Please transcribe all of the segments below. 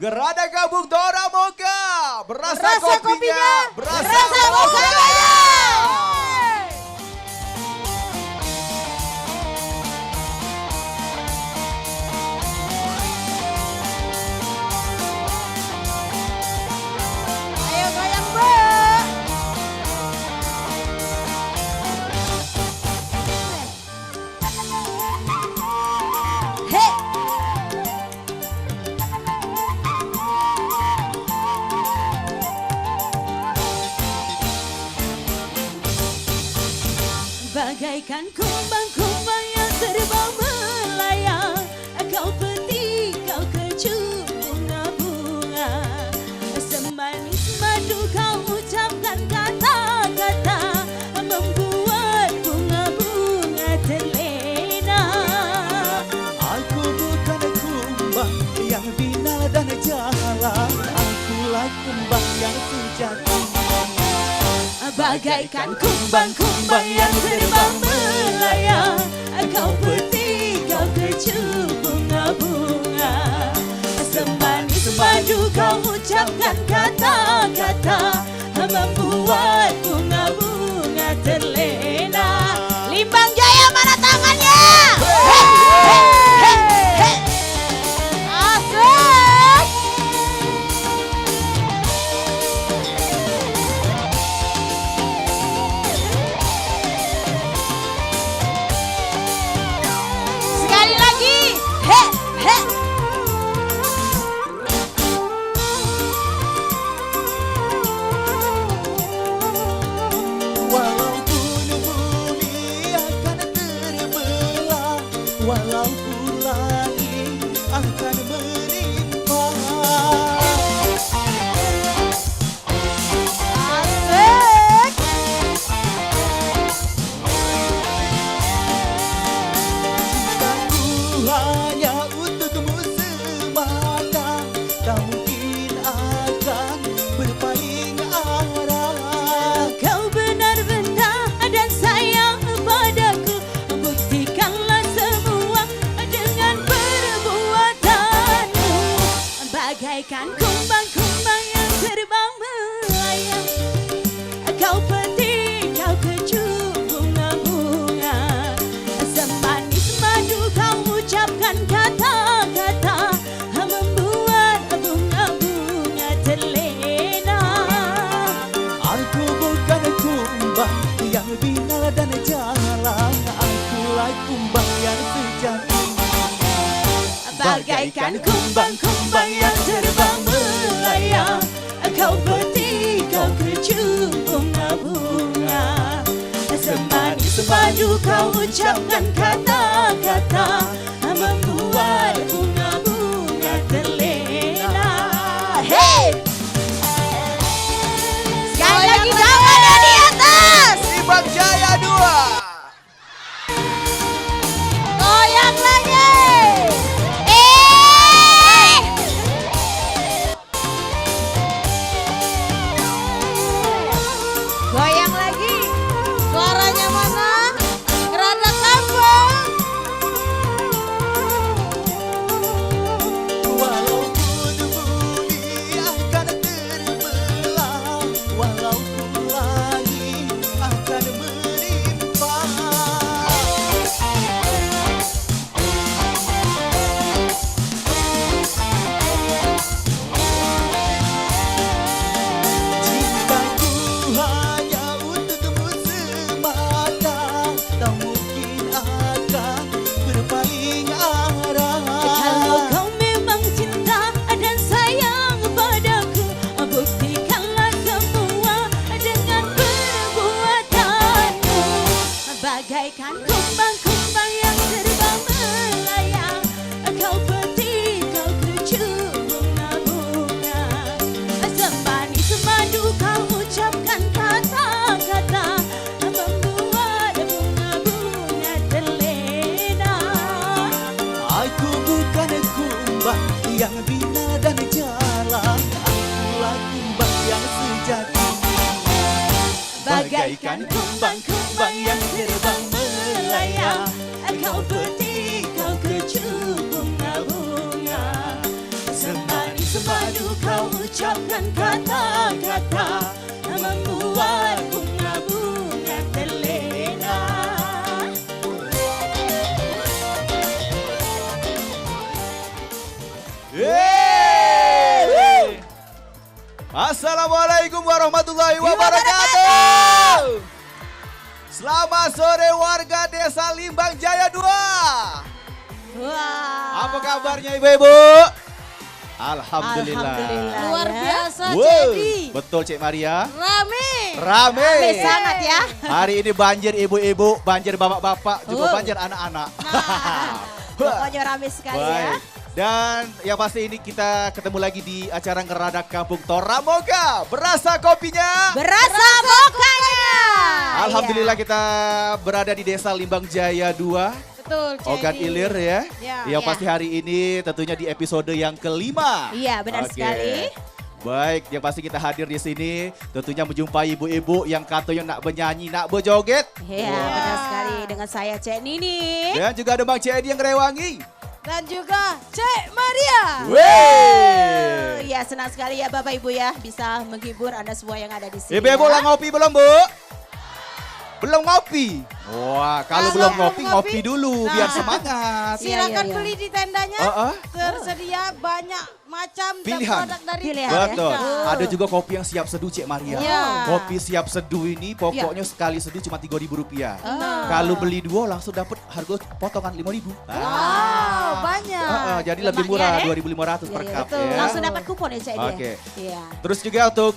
Gerada gabung Dora Mocha. Berasa kopinya, berasa mokanya. Ayo goyang, Mbak. Hei. Bagaikan kumbang-kumbang yang terbang melayang, kau petik, kau kecup bunga-bunga. Semanis madu kau ucapkan kata-kata, membuat bunga-bunga terlena. Aku bukan kumbang yang binal dan jalan, akulah kumbang yang sejati. Bagaikan kumbang-kumbang yang terbang melayang, kau petik, kau kecup bunga-bunga. Semanis madu kau ucapkan kata-kata, membuat bunga-bunga terlena. Limbang Jaya mana tangannya? Hei, hei, hei, hei. Asik. Sekali lagi, he, he. Walaupun bumi akan terbelah, walaupun langit akan melimpah, Asik. cintaku hanya untukmu semata, tak mungkin akan berpaling arah. Kau benar-benar dan sayang padaku, buktikanlah semua dengan perbuatanmu. Bagaikan kumbang-kumbang yang terbang melayang, kau petik, kau kecup bunga-bunga. Semanis madu kau ucapkan kata-kata, membuat bunga-bunga terlena. Aku bukan kumbang yang binal dan jalan, akulah kumbang yang sejati. Bagaikan kumbang-kumbang yang terbang melayang, kau petik, kau kecup bunga-bunga. Semanis madu kau ucapkan kata-kata, membuat bunga-bunga terlena. Hey! Sekali lagi tangannya di atas. Limbang Jaya 2. Goyang lagi. Eh! Goyang lagi. Suaranya mana? Gerada kampung. Walaupun bumi akan terbelah, walaupun langit akan melimpah, cintaku hanya untukmu semata, tak mungkin akan berpaling arah. Kalau kau memang cinta dan sayang padaku, buktikanlah semua dengan perbuatanmu. Bagaikan kumbang-kumbang yang terbang melayang, kau petik, kau kecup bunga-bunga. Semanis madu kau ucapkan kata-kata, membuat bunga-bunga terlena. Aku bukan kumbang yang binal dan jalan, akulah kumbang yang sejati. Bagaikan kumbang-kumbang yang terbang melayang, kau petik, kau kecup bunga-bunga. Semanis madu Assalamualaikum warahmatullahi wabarakatuh. Selamat sore warga Desa Limbang Jaya 2. Wah. Apa kabarnya ibu-ibu? Alhamdulillah. Luar ya. biasa Wow, Cedi. betul Cik Maria. Rame. Rame. Sangat ya. Hari ini banjir ibu-ibu, banjir bapak-bapak, juga banjir anak-anak. Pokoknya rame sekali ya. Baik. Dan yang pasti ini kita ketemu lagi di acara Ngeradak Kampung Toramoga. Berasa kopinya. Berasa bokanya. Alhamdulillah kita berada di Desa Limbang Jaya 2. Betul Cedi. Ogan Ilir ya. Yang pasti hari ini tentunya di episode yang kelima. Iya benar Oke. sekali. Baik, yang pasti kita hadir di sini tentunya menjumpai ibu-ibu yang katanya nak bernyanyi, nak berjoget. Iya benar sekali dengan saya Cek Nini. Dan juga ada Bang Cedi yang ngerewangi. Dan juga Cek Maria. Wey. Ya senang sekali ya Bapak Ibu ya bisa menghibur Anda semua yang ada di sini. Ibu-ibu ya. lah ngopi belum Bu? Belum ngopi? Wah, kalau belum ngopi, ngopi dulu biar semangat. Silakan Iya. beli di tendanya. Tersedia banyak macam dan Pilihan. produk dari Pilihan. Betul. Ya. Ada juga kopi yang siap seduh Cik Maria. Ya. Kopi siap seduh ini pokoknya sekali seduh cuma Rp3.000. Ah. Kalau beli dua langsung dapat harga potongan Rp5.000. Wow, banyak. Jadi lebih murah Lemaknya, 2.500 per Iya, cup betul. ya. Langsung dapat kupon ya Cek dia. Oke. Iya. Terus juga untuk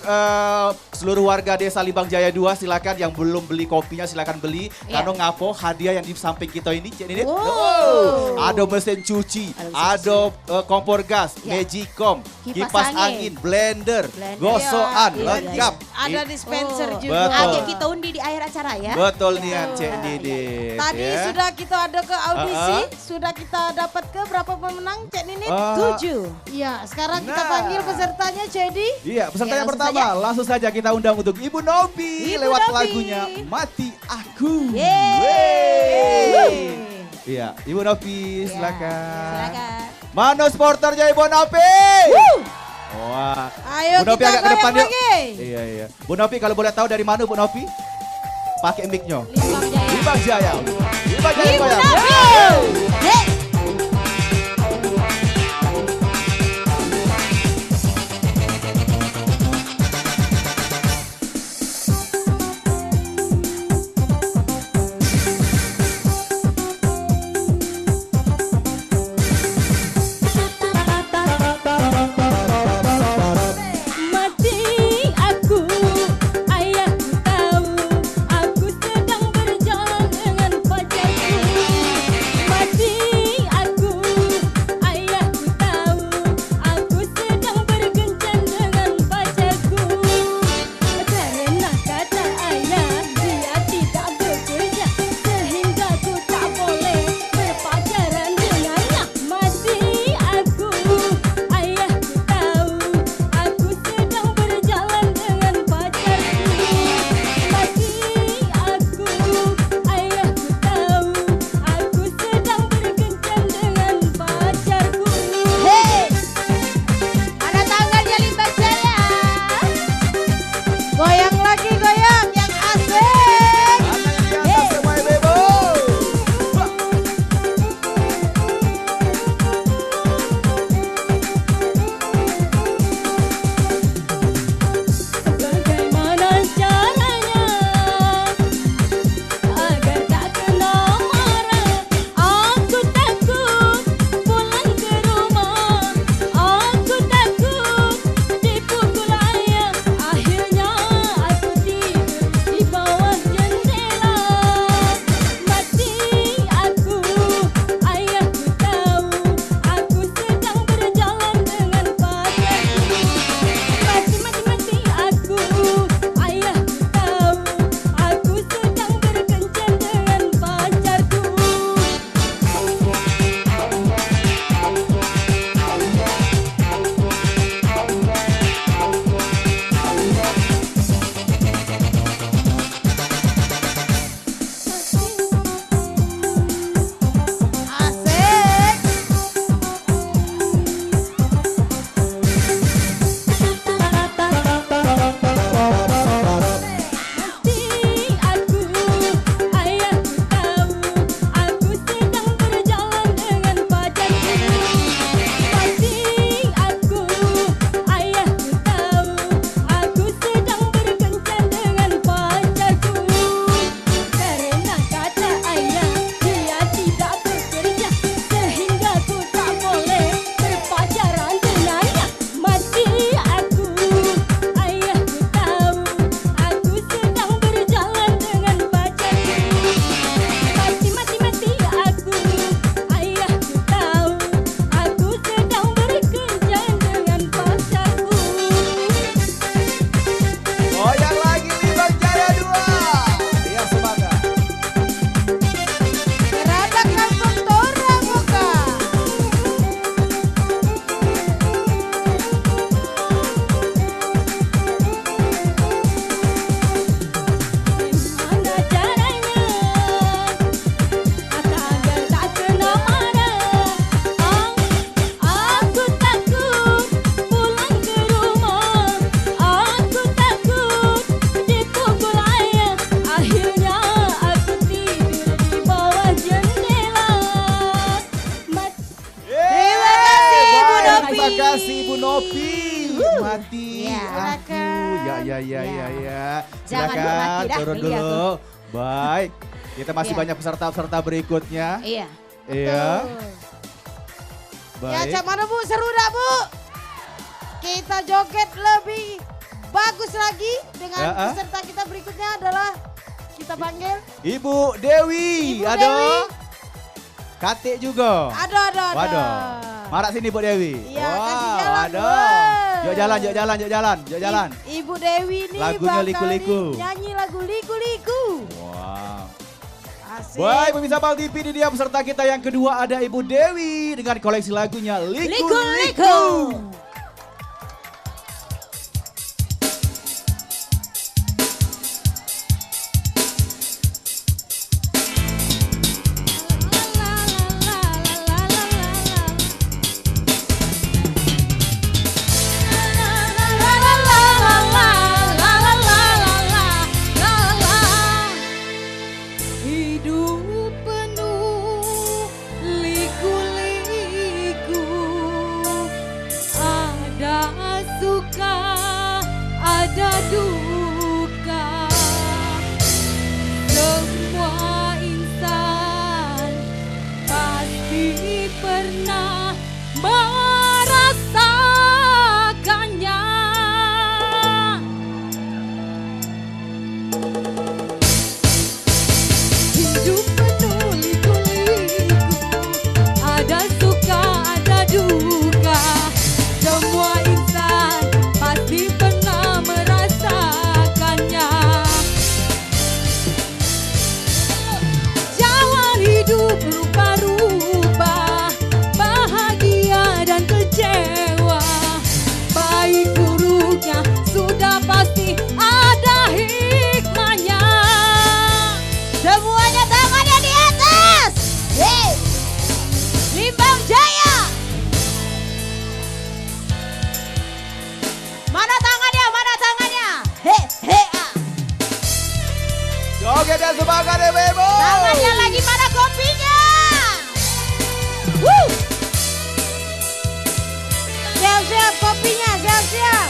seluruh warga Desa Limbang Jaya 2 silakan yang belum beli kopinya silakan beli. Iya. Karena ngapo hadiah yang di samping kita ini Cik Nini. Wow. Ada mesin cuci, Ada mesin ada kompor gas, Ya. Magicom, Kipas kipas angin. angin, blender, Blender. gosokan, Iya, lengkap. Ada dispenser Oh. juga. Betul. Ayo kita undi di akhir acara ya. Betul nih Cik Nini. Tadi ya. sudah kita ada ke audisi, sudah kita dapat ke berapa pemenang Cek Nini? 7. Iya, sekarang kita Nah. panggil pesertanya Cedi. Iya, peserta Ya, yang langsung pertama langsung saja kita undang untuk Ibu Novi Ibu lewat Novi. lagunya Mati Aku. Yeay. Wey. Iya, Ibu Novi silakan. Silakan. Mana sporternya Ibu Novi? Wah. Ayo Bu Novi kita agak ke goyang depan yuk. lagi. Iya, iya. Bu Novi kalau boleh tahu dari mana Bu Novi? Pakai mic-nya. Limbang Jaya. Limbang Jaya. Limbang Jaya Ibu goyang. Novi. Yeay. Yeay. Mati aku, ayahku tahu, aku sedang berjuang dengan pacarku. Mati Terima kasih Ibu Nopi. Nikmati Ya. aku. Ya. Jangan Silakan mati dah, turun beli aku. dulu. Baik. Kita masih Ya. banyak peserta-peserta berikutnya. Iya. Iya. Ya, Baik. cak mana Bu? Seru dah Bu? Kita joget lebih bagus lagi dengan Ya, peserta kita berikutnya adalah kita panggil. Ibu Dewi. Ibu Aduh. Dewi. Katik juga. Ada. Waduh. Marak sini Bu Dewi. Iya, kasih jalan, Waduh. Bu. Yuk jalan. Ibu Dewi nih Lagunya bakal liku-liku. nyanyi lagu liku-liku. Wow. Asik. Baik, pemirsa Pal TV, ini dia peserta kita yang kedua ada Ibu Dewi dengan koleksi lagunya Liku-Liku. Liku-liku. Hidup penuh liku-liku, ada suka, ada duka. Semua insan pasti pernah merasakannya. Hidup penuh liku-liku, ada suka, ada duka. Semua insan pasti pernah merasakannya. Jangan hidup rupa-rupa, bahagia dan kecewa. Baik buruknya sudah pasti ada hikmahnya. Semuanya tangannya di atas. Hey. Limbang Jaya. Mana tangannya? He. Ah. Joget dan semangat ya Ibu. Tangannya lagi, mana kopinya? Woo. Siap-siap kopinya, siap-siap.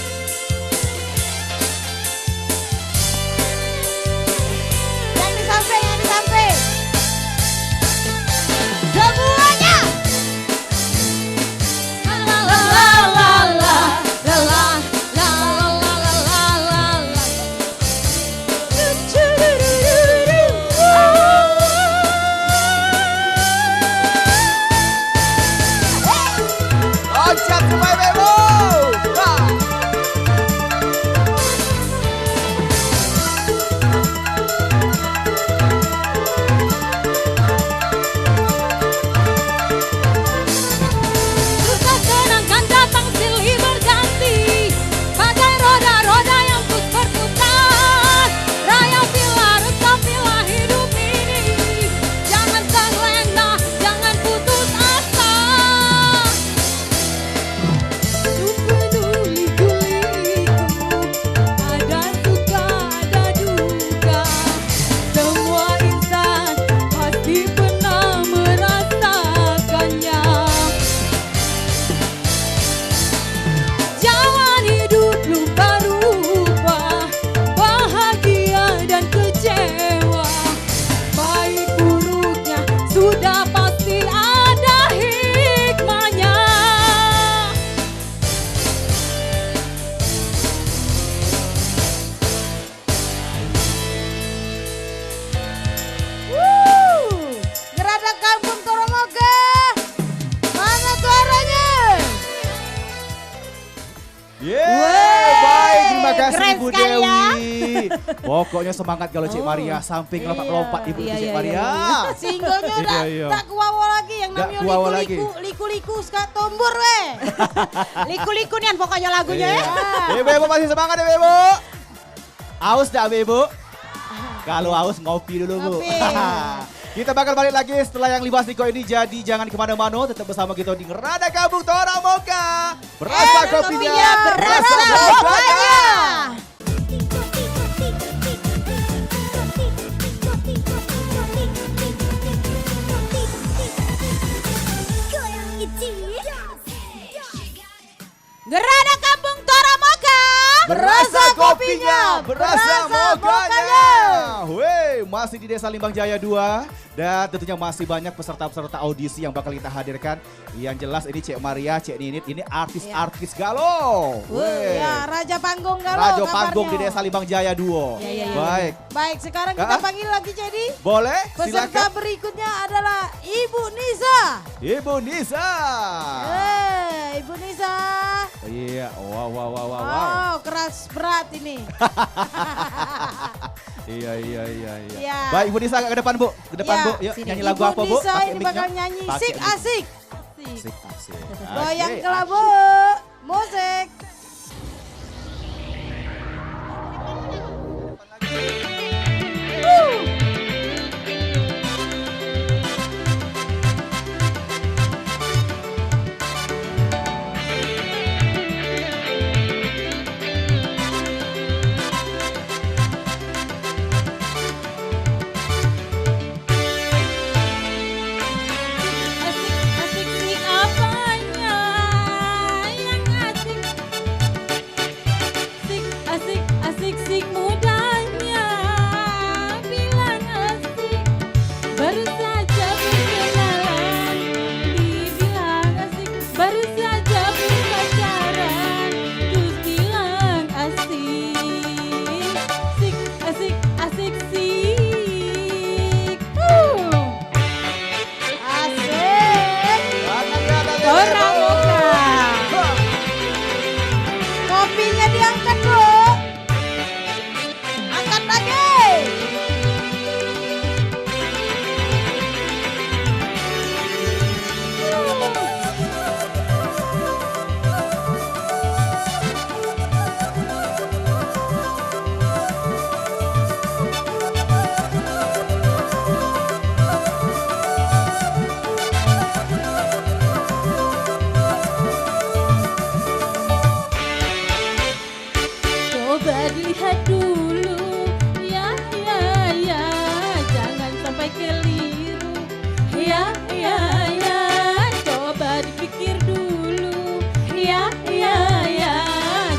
Yang di samping. Semuanya. La la la la la la la la la la la la la. Loncat semua Ibu. Wah. Susah senang kan datang silih berganti, bagai roda-roda yang terus berputar. Rayapilah, resapilah hidup ini, jangan terlena, jangan putus asa. Hidup penuh liku-liku, ada suka, ada duka. Semua insan pasti pernah merasakannya. Jangan hidup rupa-rupa, bahagia dan kecewa. Baik buruknya sudah pasti ada hikmahnya. Gerada Kampung Toromoga. Mana suaranya? Baik, terima kasih keren Ibu sekali ya. Dewi. Pokoknya semangat kalau Cik Maria samping lompat-lompat Ibu Iya, Cik iya, Maria. Singlenya udah Iya. tak kuawa lagi yang Tak namanya kuawa lagi. liku-liku sekat tombor weh. Liku-liku nian pokoknya lagunya ya. Ibu masih semangat ya Ibu. Aus dah Ibu? Kalau aus ngopi dulu Bu. Ngopi. Kita bakal balik lagi setelah yang libas Niko ini, jadi jangan kemana-mana, tetap bersama kita di Ngerada Kampung Toromoga. Berasa kopinya, berasa bokanya. bokanya. Goyang iti berasa kopinya, berasa mokanya. Weh, masih di Desa Limbang Jaya 2 dan tentunya masih banyak peserta-peserta audisi yang bakal kita hadirkan. Yang jelas ini Cek Maria, Cek Ninit, ini artis-artis galau. Weh. Ya, Raja Panggung Galau Raja kabarnya. Panggung di Desa Limbang Jaya 2. Ya. Baik. Baik, sekarang kita panggil lagi jadi. Boleh? Peserta Silakan. berikutnya adalah Ibu Nisa. Ibu Nisa. Ibu Nisa. Oh, iya, wow. Wow, keras berat ini. Iya. Iya. Baik, Ibu Nisa ke depan, Bu. Ke depan, Ya, Bu. Yuk, sini. nyanyi lagu Ibu apa, Bu? Nisa Pakai ini mic-nya. bakal nyanyi Pakai Sik mic. Asik. Asik. Goyang Oke, kelabu. Musik. Asik sik apanya yang asik. Asik sik mudanya bilang asik. Baru saja berkenalan dibilang asik. Baru saja berpacaran terus bilang asik. Asik sik. Asik. Orang muka. Kopinya diangkat, Bu. Angkat lagi. Coba dilihat dulu, ya, jangan sampai keliru. Ya, coba dipikir dulu. Ya,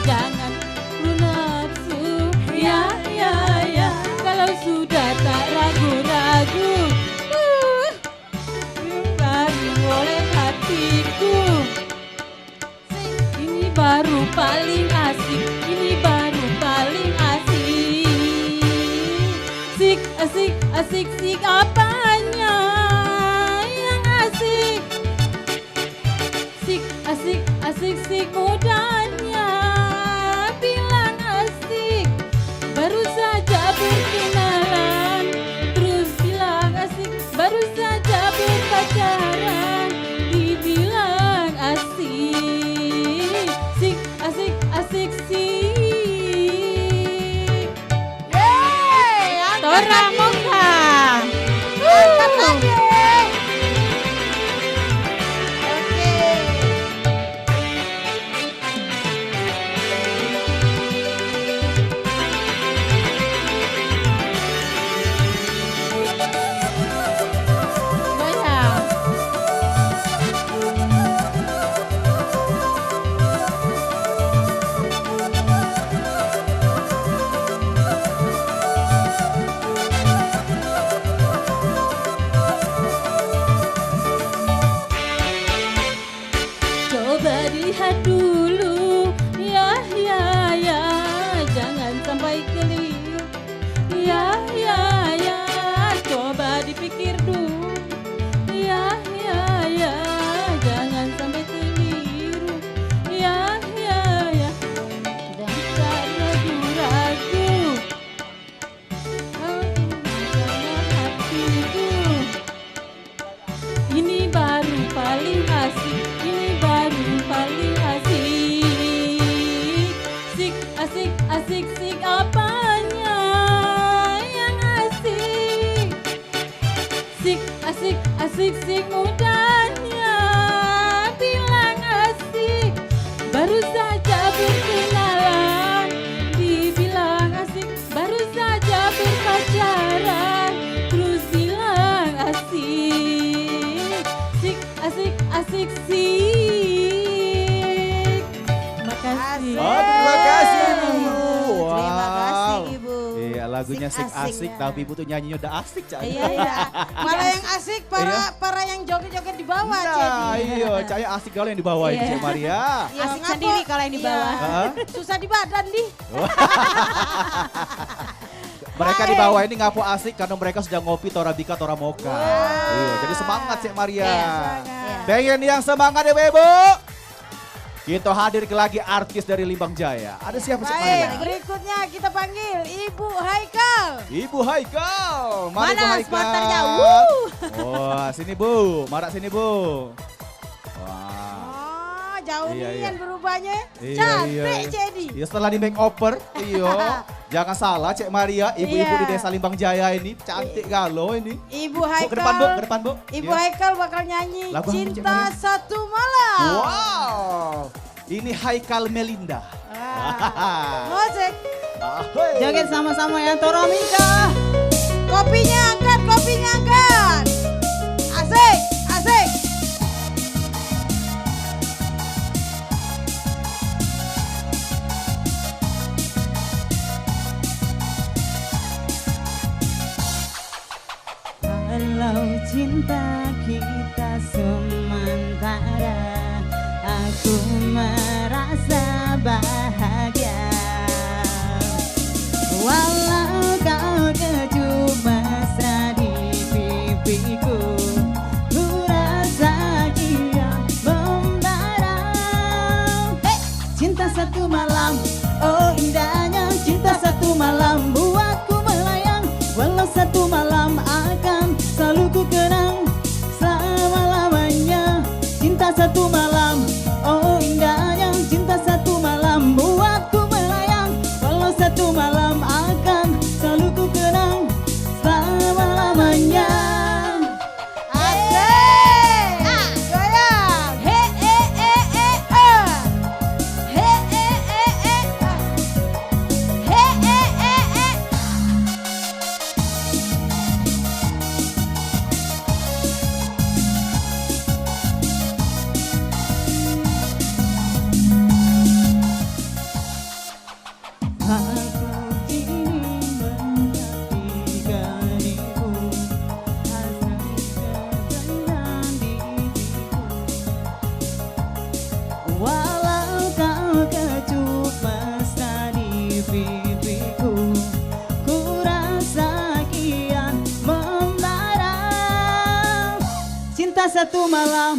jangan lu nafsu. Ya, kalau sudah tak ragu-ragu, baru oleh hatiku. Ini baru paling asik, ini baru paling asik. Asik apanya yang asik. Asik mudanya bilang asik. Baru saja berkenalan terus bilang asik. Baru saja berpacaran dibilang asik. Asik sik. Yeay, angkat Orang lagi. muka. Angkat lagi. Oke. Goyang. Coba dilihat dulu, ya, jangan sampai keliru. Ya, coba dipikir dulu. Ya, jangan sampai keliru. Ya, dan tak ragu-ragu. Kau tinggalkan hatiku. Ini baru paling asik, ini baru paling asik. Asik apanya yang asik. Asik mudanya bilang asik. Baru saja berkenalan dibilang asik. Baru saja berpacaran terus bilang asik. Asik sik. Makasih. Oh, terima kasih. Lagunya asik-asik ya. tapi butuh nyanyinya udah asik Cak. Iya, malah yang asik para yang joget-joget di bawah, Nah, Cedi. iya, Cak asik kalau yang di bawah ini Iya. Cek Maria. Iya, Asik ngapa? sendiri kalau yang di bawah. Iya. Hah? Susah di badan, di. Mereka di bawah ini ngapu asik karena mereka sudah ngopi Torabika Toramoka. Iya, jadi semangat Cek Maria. Iya. Pengen yang semangat ya Ibu? Kita hadir lagi artis dari Limbang Jaya. Ada siapa Cek Baik, Maria? berikutnya kita panggil Ibu Haikal. Ibu Haikal. Mari Mana Bu Haikal. smarternya? Wuh. Wah, sini Bu. Marak sini Bu. Wah. Oh, jauh Iya, nih iya. yang berubahnya. Iya, Cantik, iya. Cedi. Ya setelah di make over, iya. Jangan salah Cek Maria, ibu-ibu Iya. di Desa Limbang Jaya ini cantik galau ini. Ibu Bu, Haikal. ke depan Bu, ke depan Bu. Ibu Iya. Haikal bakal nyanyi Lagu apa, Cik Cinta Maria? Satu Malam. Wow. Ini Haikal Melinda. Ah. Ngosek. Ahoy. Joget sama-sama ya Toramika. Kopinya angkat, kopinya angkat. Asik, asik. Kalau cinta kita sementara, aku merasa bahagia. Walau kau kecup mesra di pipiku, ku rasa dia membara. Cinta satu malam, oh indahnya cinta satu malam, buatku melayang. Walau satu malam akan selalu ku kenang selama-lamanya. Cinta satu malam, oh indahnya cinta satu malam, buatku melayang. Walau satu malam akan selalu ku kenang selama-lamanya. Asik. Goyang. He he he he ah. He he he he ah. He he he he. Aku kini menjadi diriku, hasrat terbenam di diriku. Walau kau kecup mesra di pipiku, ku rasa kian membara. Cinta satu malam,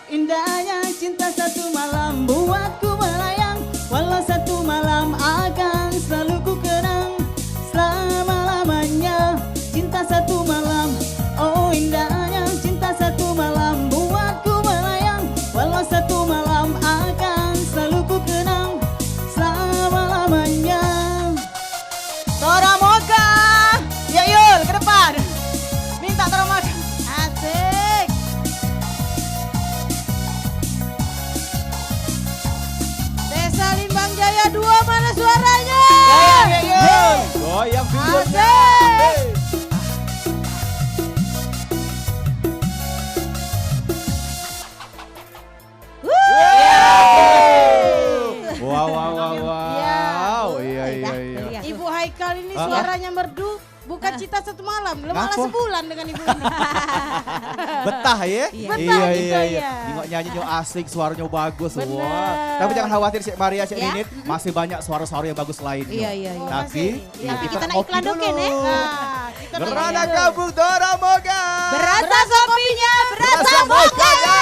indahnya cinta satu malam, buatku melayang. Walau satu malam akan selalu ku kenang selama-lamanya. Cinta satu malam, oh indahnya cinta satu malam, buatku melayang. Walau satu malam akan selalu ku kenang selama-lamanya. Toramoka, ya Yul ke depan. Minta Toramoka. Asik. Desa Limbang Jaya 2 mana suaranya? Goyang videonya. Asik. Wow, wow, wow, wow. Iya. Iya, iya, iya. Ibu Haikal ini Ah. suaranya merdu, bukan cita satu malam, malah Ngapo? sebulan dengan ibu ini. Betah ya? Betah Iya, gitu iya, iya. ya. Nengok nyanyinya asik, suaranya bagus. Bener. Wah. Tapi jangan khawatir Cek Maria, Cek Ya. Ninit. Masih banyak suara-suara yang bagus lainnya. Iya, iya, iya. Tapi, Masih. ya, Tapi kita nak ngopi iklan dulu. doken, Nah, kita Gerhana nanya dulu. Kabung Toramoka. Berasa kopinya, berasa Rasa mokanya. mokanya.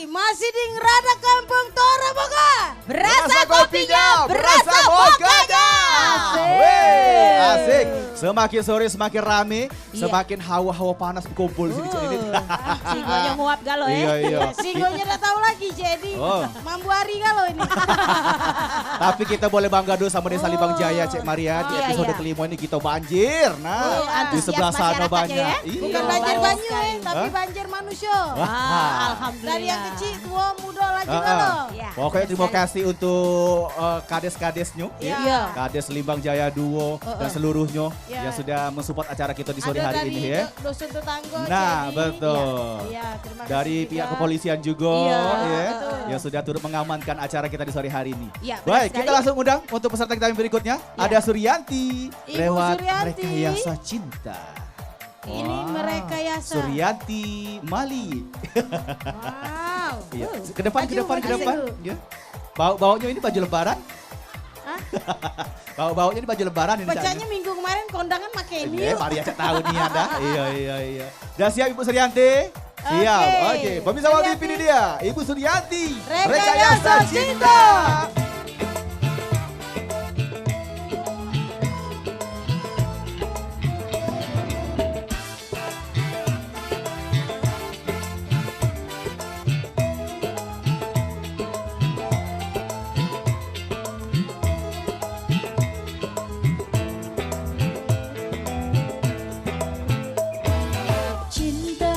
Masih di Ngerada Kampung Toramoka. Berasa kopinya, berasa mokanya. Asik. Weh, asik. Semakin sore semakin rame, Iya. semakin hawa-hawa panas berkumpul di sini Cek Ninit. Singonya nguap galo Iya, ya. iya. Singonya udah tahu lagi jadi Oh. Mambu Ari kalau ini. Tapi kita boleh bangga dulu sama Desa Limbang Jaya, Cek Maria. Di Iya, episode iya. kelima ini kita banjir. Nah, Oh, di antusias sebelah sana masyarakatnya banyak. ya? Iya. Bukan Iya, banjir bagus banyu sekali. tapi Hah? banjir manusia. Wah. Alhamdulillah. Dari yang kecil, tua, muda lagi Ah, ah. kalau. Iya. Pokoknya terima kasih untuk kades-kadesnya, Iya. Iya. Kades Limbang Jaya Duo dan seluruhnya. Ya. yang sudah mensupport acara kita di sore Ada hari dari ini ya. Dusun Tetanggo. Nah, Jenny. betul. Iya, terima kasih Dari juga. pihak kepolisian juga Iya, ya, betul. yang sudah turut mengamankan acara kita di sore hari ini. Iya, benar Baik, sekali. kita langsung undang untuk peserta kita yang berikutnya. Iya. Ada Suryanti Ibu lewat Suryanti. Rekayasa Cinta. Ini Wah, merekayasa. Suryanti Mali. Wow. Iya. Ke depan, ke Maju, depan, ke maju. depan. Ya. Baunya ini baju lebaran. Hah? Baunya ini baju lebaran ini. Bacanya minggu kemarin kondangan pakai ini. Iya, yuk. mari aja tahu nih Anda. Iya. Udah siap Ibu Suryanti? Siap. Oke, pemirsa Wal TV ini dia. Ibu Suryanti. Rekayasa Cinta. Cinta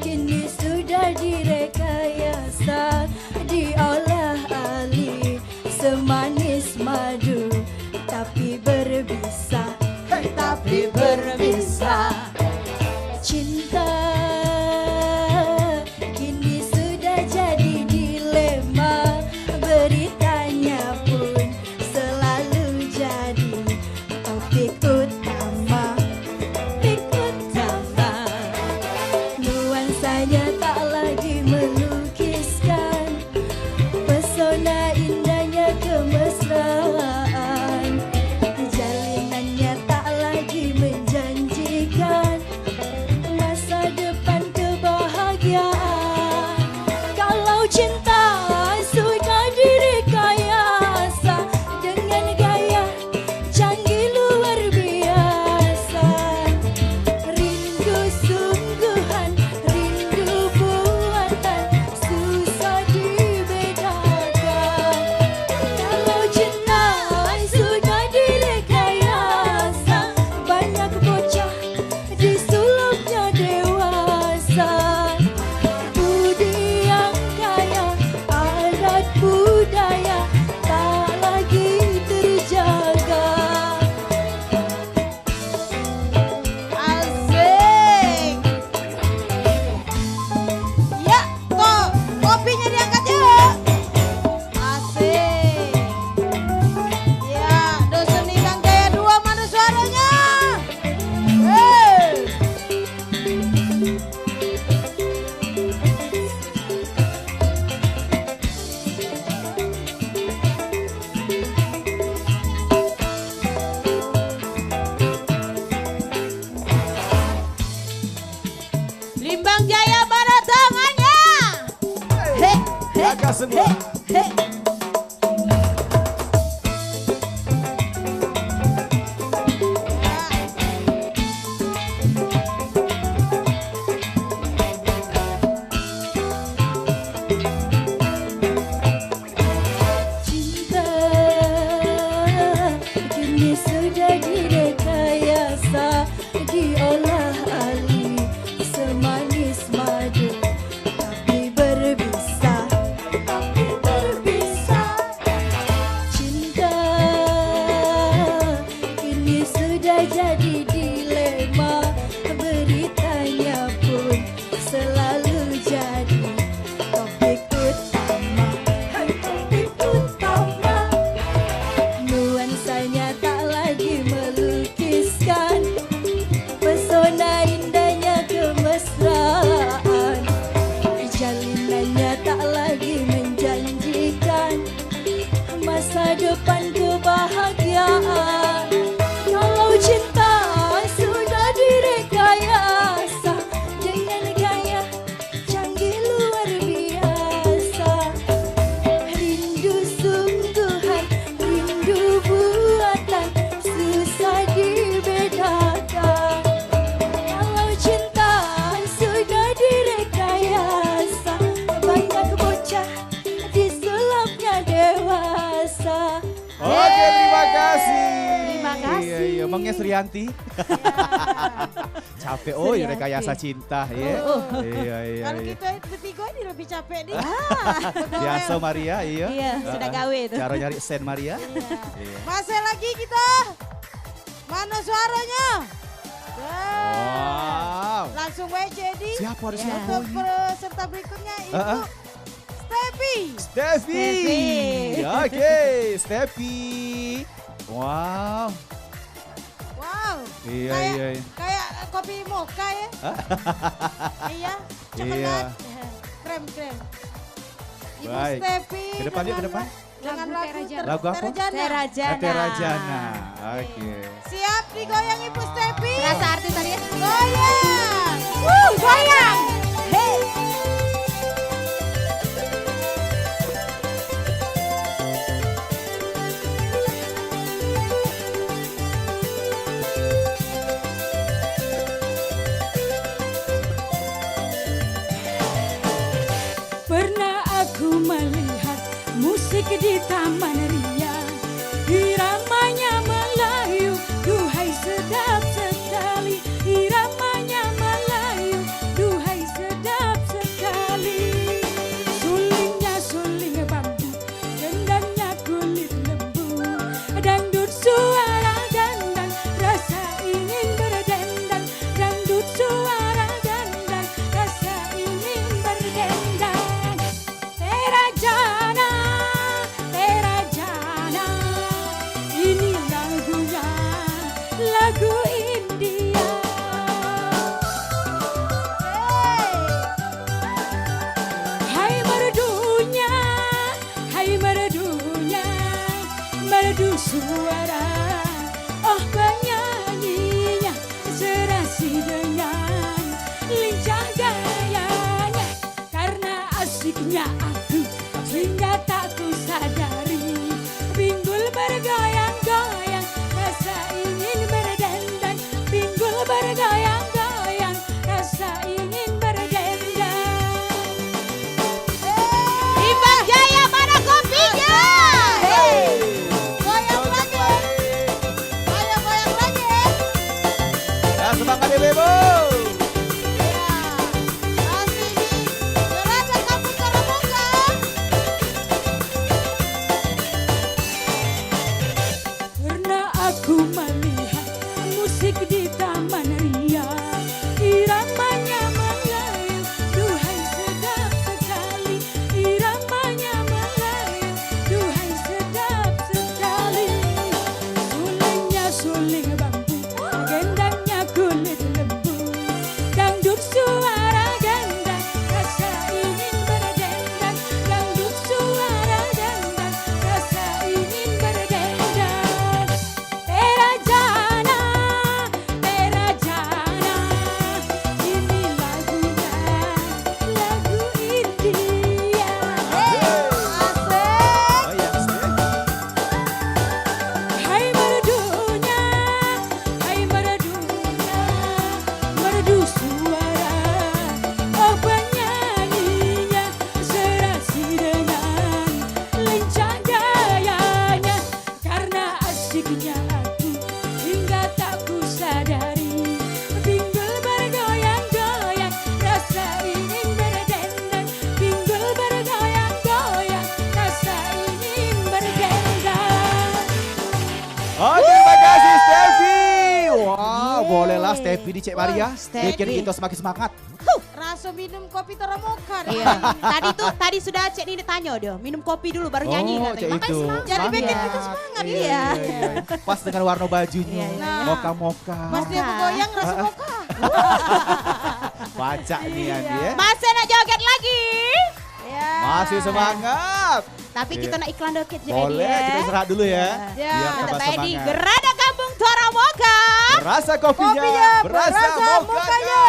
kini sudah direkayasa, diolah alih semanis madu, tapi berbisa, tapi berbisa. Cinta kini sudah jadi dilema, beritanya pun selalu jadi topik utama. Nuansanya tak lagi melukiskan pesona indahnya kemesraan, jalinannya tak lagi menjanjikan masa depan kebahagiaan. Kalau cinta sudah direkayasa dengan gaya canggih luar biasa, rindu sungguhan, rindu buatan, susah dibedakan. Kalau cinta sudah direkayasa, banyak bocah disulapnya dewasa. Budi yang kaya, adat budaya tak lagi terjaga. Asik. Ya, kok kopinya diangkat yuk. Asik. Ya, Dusun Limbang Jaya 2 mana suaranya? Hey. Limbang Jaya mana tangannya? Hei, Kakak semua. hei. Cinta kini sudah direkayasa, diolah alih semanis madu, tapi berbisa, tapi berbisa. Cinta kini sudah jadi dilema, beritanya pun selalu jadi topik utama. Topik utama, nuansanya tak lagi melukiskan pesona indahnya kemesraan, jalinannya tak lagi menjanjikan masa depan kebahagiaan. Kalau cinta sudah direkayasa dengan gaya canggih luar biasa, rindu sungguhan, rindu buatan, susah dibedakan. Kalau cinta sudah direkayasa, banyak bocah disulapnya dewasa. Oke, terima kasih. Terima kasih. Iya, Mangnya Suryanti. capek. Oh, ini rekayasa cinta ya. Iya, iya, Kalau iya. kita bertiga ini lebih capek nih. Biasa Maria, iya. Iya, sudah gawe itu. Cara nyari sen Maria. Iya. Masih lagi kita. Mana suaranya? Wow. Langsung baik jadi. Siapa ada Ya. siapa? Untuk peserta berikutnya Ibu Steffi. Steffi. Oke, Steffi. Wow. Wow. Iya, kayak, iya, iya. Kayak kopi mocha ya. Iya, coklat. Krem. Ibu Baik. Steffi. Ke depan yuk, ke dengan depan. Dengan Lagu lagu Terajana. Lagu apa? Terajana. Terajana. Oke. Siap digoyang Ibu Steffi. Serasa artis tadi ya. Goyang. Goyang. Hey. Pernah aku melihat musik di Taman Ria, iramanya Melayu, duhai sedap sekali. Iramanya Melayu, duhai sedap sekali. Sulingnya suling bambu, gendangnya kulit lembu, dangdut suara dandang, rasa ingin berdendang. Dangdut suara dandang, rasa ingin berdendang. Terajana, Terajana, ini lagunya, lagu India. Hai merdunya, hai merdunya, merdu suara, oh penyanyinya, serasi dengan lincah gayanya. Karena asiknya aku, hingga tak ku sadari, pinggul bergoyang-goyang, rasa ingin berdendang. Pinggul bergoyang-goyang, rasa ingin berdendang. Imbang Jaya, mana kopinya? Goyang lagi. Goyang lagi. Ya, semangat ya, Bebo. Masih di Gerada Kampung Taramoka. Pernah aku melihat musik di Taman Ria, iramanya Melayu, duhai sedap sekali. Iramanya Melayu, duhai sedap sekali. Sulingnya suling bambu, gendangnya kulit lembu, dangdut suara dandang, rasa ingin berdendang. Dangdut suara dandang, rasa ingin berdendang. Terajana, Terajana, ini lagunya, lagu India. Oh, iya, Steffi. Hai merdunya, hai merdunya, merdu suara, oh penyanyinya, serasi dengan lincah gayanya. Karena asiknya aku, hingga tak ku sadari, pinggul bergoyang-goyang, rasa ingin berdendang. Pinggul bergoyang-goyang, rasa ingin berdendang. Oh, terima kasih Steffi. Wow, bolehlah Steffi di Cek Maria. Steffi. Bikin kita semakin semangat. Rasa minum kopi Taramoka. Iya. Tadi sudah Cek Nini tanya dia, minum kopi dulu baru nyanyi Oh, katanya. Cek Makanya itu. semangat. Jadi bikin Iya. kita semangat. Iya. Pas dengan warna bajunya. Iya, iya. Nah. Moka-moka. Pas dia bergoyang rasa mocha. Baca nih ya dia. Masih nak joget lagi? Ya. Masih semangat. Tapi Iya. kita nak iklan dikit Cek Edi Boleh, ya. kita istirahat dulu ya. Ya. Biar Tetap tambah tadi semangat. Gerada Kampung Taramoka. Berasa kopinya, Kopinya, berasa berasa mokanya.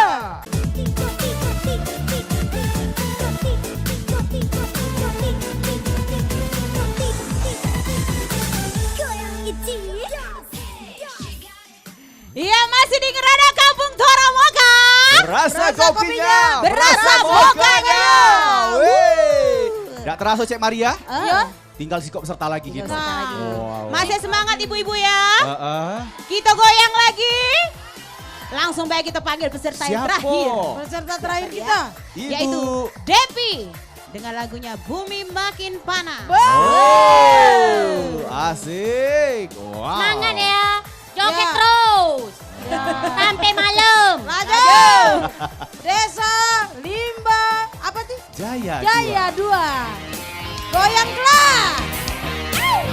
Iya masih di Gerada Kampung Taramoka. Berasa Berasa kopinya, kopinya, berasa mokanya. Wih. Gak terasa Cek Maria? Iya. Tinggal si kok peserta lagi Tinggal gitu. peserta lagi. Wow. Masih semangat ibu-ibu ya. Heeh. Kita goyang lagi. Langsung baik kita panggil peserta yang Siapa? terakhir. Peserta terakhir kita. Yaitu Ibu. Depi dengan lagunya Bumi Makin Panas. Oh, asik. Wow. Semangat ya. Joget Ya. terus. Ya. Sampai malam. Laju. Desa Limba apa tuh? Jaya. Jaya 2. Goyang kelas. Asik.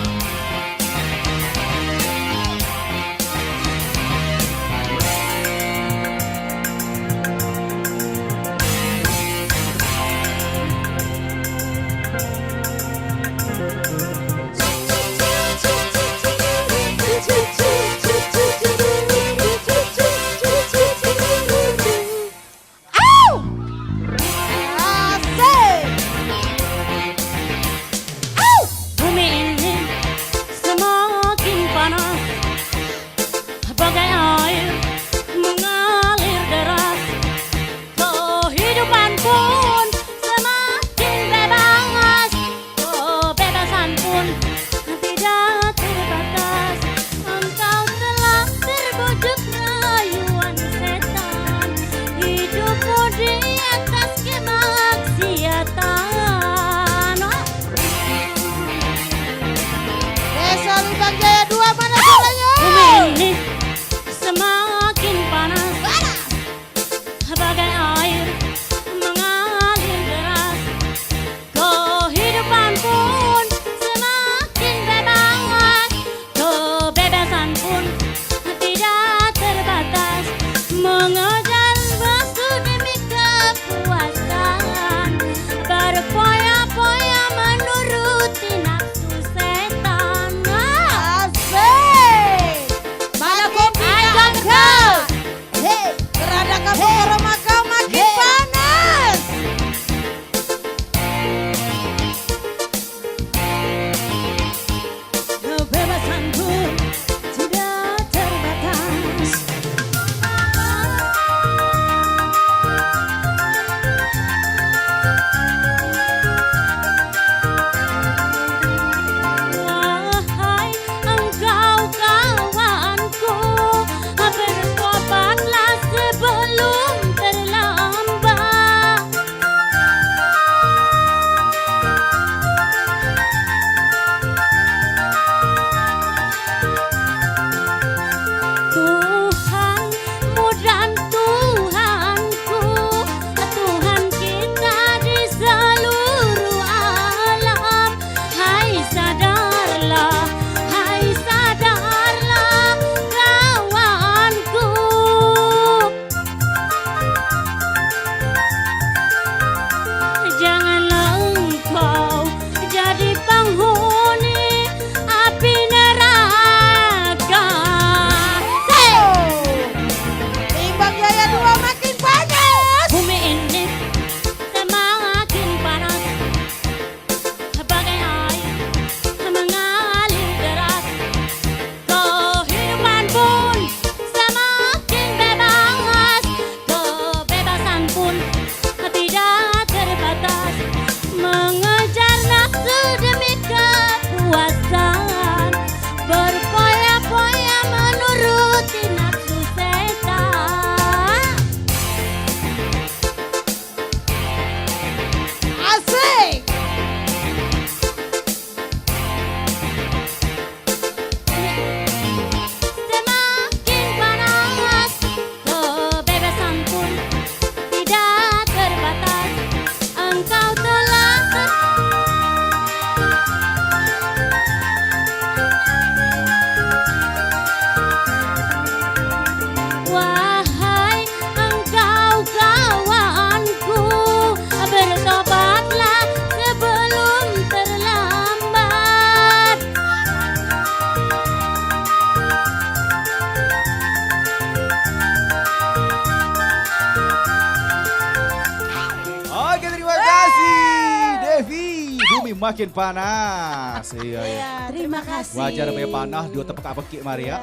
makin panas. Iya, iya. Terima kasih. Wajar namanya panas, dua tepuk apekik Maria.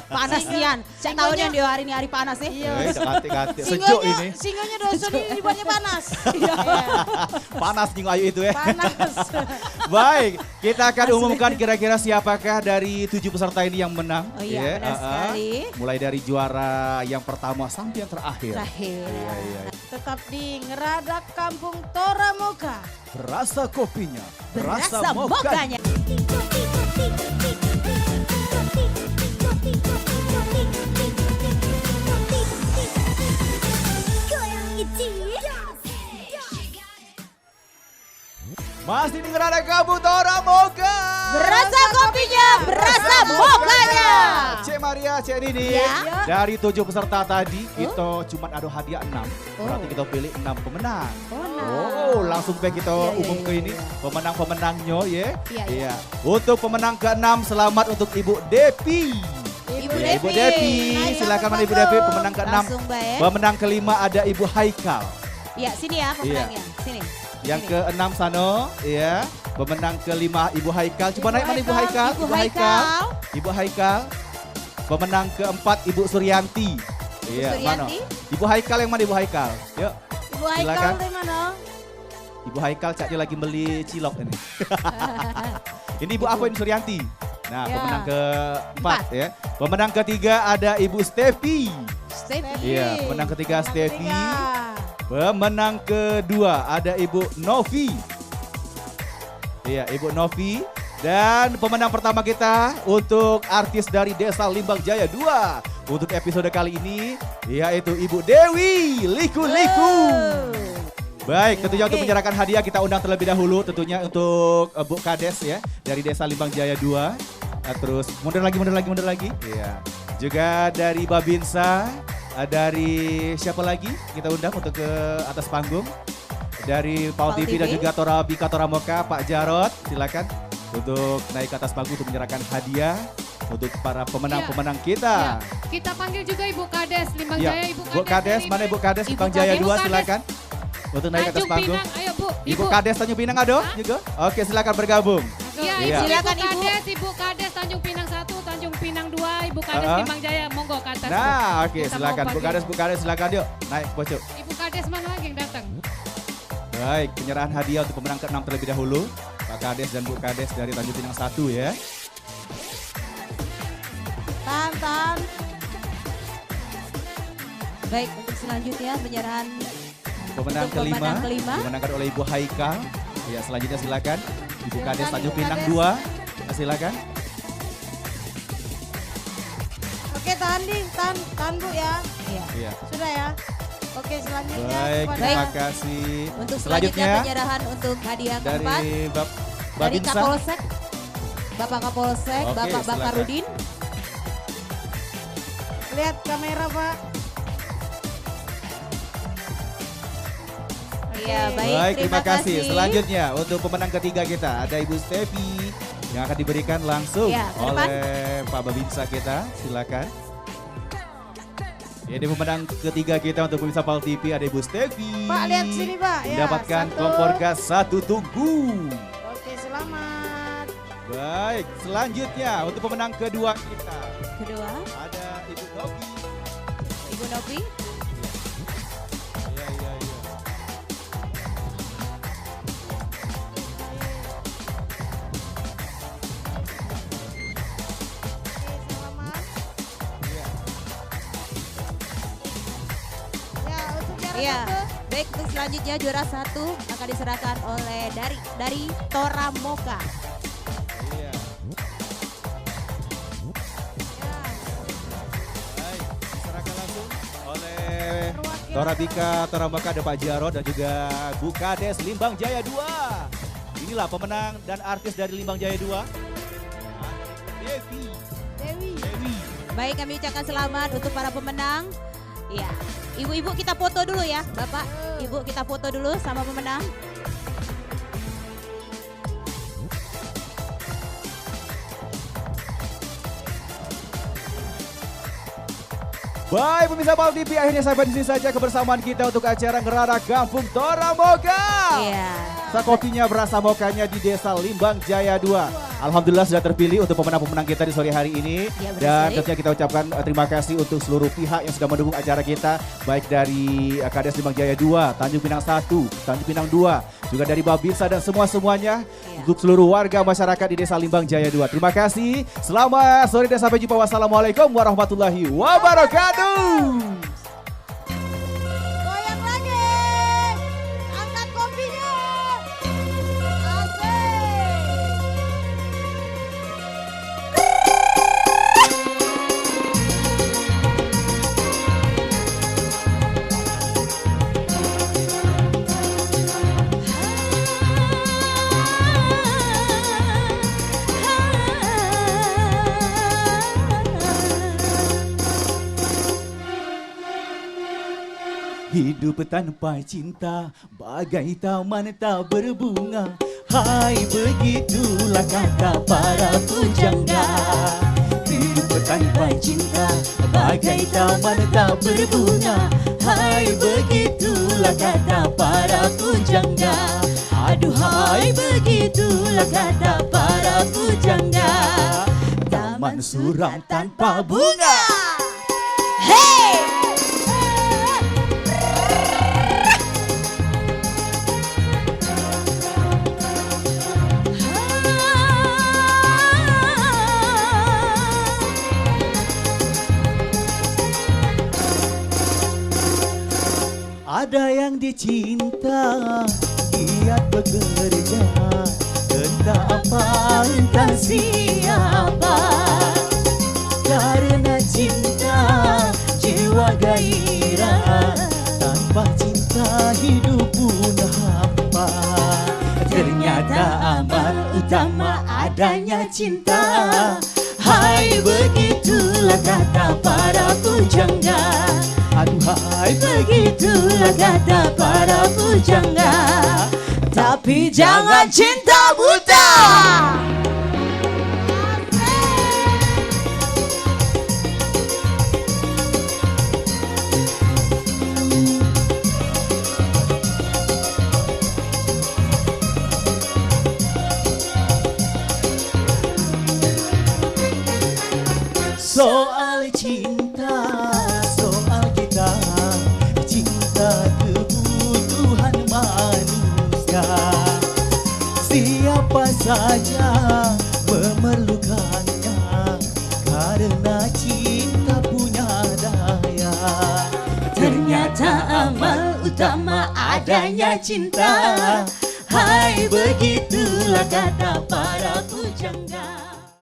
Panas Dian. Saya tahu nih dia hari ini hari panas nih. Ganti-ganti. Sejuk ini. Singonya dosen ini dibuatnya panas. Panas Jingo Ayu itu ya. Panas. Baik, kita akan umumkan kira-kira siapakah dari 7 peserta ini yang menang. Oh iya, benar sekali. Mulai dari juara yang pertama sampai yang terakhir. Terakhir. Iya, iya. Tetap di Ngeradak Kampung Toramoka. Berasa kopinya, Berasa berasa mokanya. mokanya. Masih di Ngeradak Kampung Toramoka. Berasa kopinya, berasa mokanya. Cek Maria, Cek Nini. Ya. Dari 7 peserta tadi, kita cuma ada hadiah 6. Berarti kita pilih 6 pemenang. Oh, langsung baik kita umum ke ini pemenang-pemenangnya ya. Iya. Untuk pemenang ke-6 selamat untuk Ibu Depi. Ibu Depi, silakan mana Ibu Depi pemenang ke-6. Langsung baik. Pemenang ke-5 ada Ibu Haikal. Ya, sini ya pemenangnya. Sini. Yang ke-6 Sano, ya. Pemenang ke-5 Ibu Haikal. Coba naik mana Ibu Haikal? Ibu Haikal. Ibu Haikal. Pemenang ke-4 Ibu Suryanti. Iya, mana? Suryanti. Ibu Haikal yang mana Ibu Haikal? Yuk. Ibu Haikal Silakan. dari mana? Ibu Haikal cak dia lagi beli cilok ini. Ini Ibu apa ini Suryanti? Nah, Ya. pemenang ke-4 ya. Pemenang ketiga ada Ibu Stevi. Stevie. Iya, pemenang ketiga Pemenang Stevi. ketiga. Pemenang kedua ada Ibu Novi. Iya, Ibu Novi. Dan pemenang pertama kita untuk artis dari Desa Limbang Jaya 2. Untuk episode kali ini yaitu Ibu Dewi Liku-Liku. Baik, tentunya untuk menyerahkan hadiah kita undang terlebih dahulu tentunya untuk Bu Kades ya dari Desa Limbang Jaya 2. Terus mundur lagi. Iya. Juga dari Babinsa, dari siapa lagi kita undang untuk ke atas panggung. Dari Paul Paul TV dan TV. juga Torabika Toramoka, Pak Jarod, silakan untuk naik ke atas panggung untuk menyerahkan hadiah untuk para pemenang-pemenang kita. Kita panggil juga Ibu Kades Limbang Ya, Jaya, Bu Kades, mana Ibu Kades? Ibu Limbang Jaya Kades. 2 silakan. Untuk naik ke atas Tanjung panggung. Pinang, ayo Bu. Ibu Kades Tanjung Pinang ada juga? Oke, silakan bergabung. Iya, Iya. Silakan, Ibu. Ibu Kades Tanjung Pinang 1, Tanjung Pinang 2, Ibu Kades Ah. Limbang Jaya, monggo ke atas. Bu. Nah, oke, Kita silakan mau Bu panggil. Kades silakan yuk. Naik pojok. Ibu Kades mana lagi yang datang? Baik, penyerahan hadiah untuk pemenang ke-6 terlebih dahulu. Pak Kades dan Bu Kades dari Tanjung Pinang 1 ya. Tan. Baik, untuk selanjutnya penyerahan Pemenang Untuk kelima, pemenang kelima. dimenangkan oleh Ibu Haikal. Ya, selanjutnya silakan. Ibu Silakan, Kades Tanjung Ibu Pinang Kades. 2. Silakan. Oke, tahan Bu ya. Iya. Iya. Sudah ya. Oke, selanjutnya Baik, kepada terima kasih. Untuk selanjutnya penyerahan untuk hadiah keempat dari dari Babinsa. Kapolsek. Bapak Kapolsek, Oke, Bapak silakan. Bakarudin. lihat kamera, Pak. Iya, baik, Baik, terima kasih. Selanjutnya untuk pemenang ketiga kita ada Ibu Stevi yang akan diberikan langsung Ya, ke depan. oleh Pak Babinsa kita. Silakan. Ini pemenang ketiga kita untuk pemirsa Paul TV ada Ibu Stevi. Pak, lihat sini, Pak. Ya, Mendapatkan satu. kompor gas 1 tunggu. Oke, selamat. Baik, selanjutnya untuk pemenang kedua kita Kedua, ada Ibu Novi. Ibu Novi. Iya, iya, iya. Oke, selamat. Iya. Ya, untuk juara Iya. satu. Baik, untuk selanjutnya juara 1 akan diserahkan oleh dari Toramoka. Iya. Ya, Baik, diserahkan langsung oleh perwakilan Torabika Toramoka ada Pak Jarod dan juga Bu Kades Limbang Jaya 2. Inilah pemenang dan artis dari Limbang Jaya 2. Devi. Dewi. Dewi. Baik, kami ucapkan selamat untuk para pemenang. Iya, ibu-ibu kita foto dulu ya, Bapak. Ibu kita foto dulu sama pemenang. Baik pemirsa Paul TV, akhirnya sampai di sini saja kebersamaan kita untuk acara Ngeradak Kampung Toramoka. Iya. Kopinya berasa mokanya di Desa Limbang Jaya 2. Alhamdulillah sudah terpilih untuk pemenang-pemenang kita di sore hari ini. Ya, benar Dan sekali. tentunya kita ucapkan terima kasih untuk seluruh pihak yang sudah mendukung acara kita. Baik dari KDS Limbang Jaya 2, Tanjung Pinang 1, Tanjung Pinang 2. Juga dari Babinsa dan semua-semuanya. Untuk seluruh warga masyarakat di Desa Limbang Jaya 2. Terima kasih. Selamat sore dan sampai jumpa. Wassalamualaikum warahmatullahi wabarakatuh. Goyang lagi. Angkat kopinya. Asik. Hidup tanpa cinta bagai taman tak berbunga. Hai, begitulah kata para pujangga. Hidup tanpa cinta bagai taman tak berbunga. Hai, begitulah kata para pujangga. Aduhai, begitulah kata para pujangga. Taman suram tanpa bunga. Hey! Ada yang dicinta, giat bekerja, entah apa, entah siapa. Karena cinta, jiwa gairah, tanpa cinta hidup pun hampa. Ternyata amat utama adanya cinta. Hai, begitulah kata para pujangga. Aduhai, begitulah kata para pujangga. Tapi jangan cinta buta. Soal cinta, soal kita, cinta kebutuhan manusia. Siapa saja memerlukannya, karena cinta punya daya. Ternyata amal utama adanya cinta. Hai, begitulah kata para pujangga.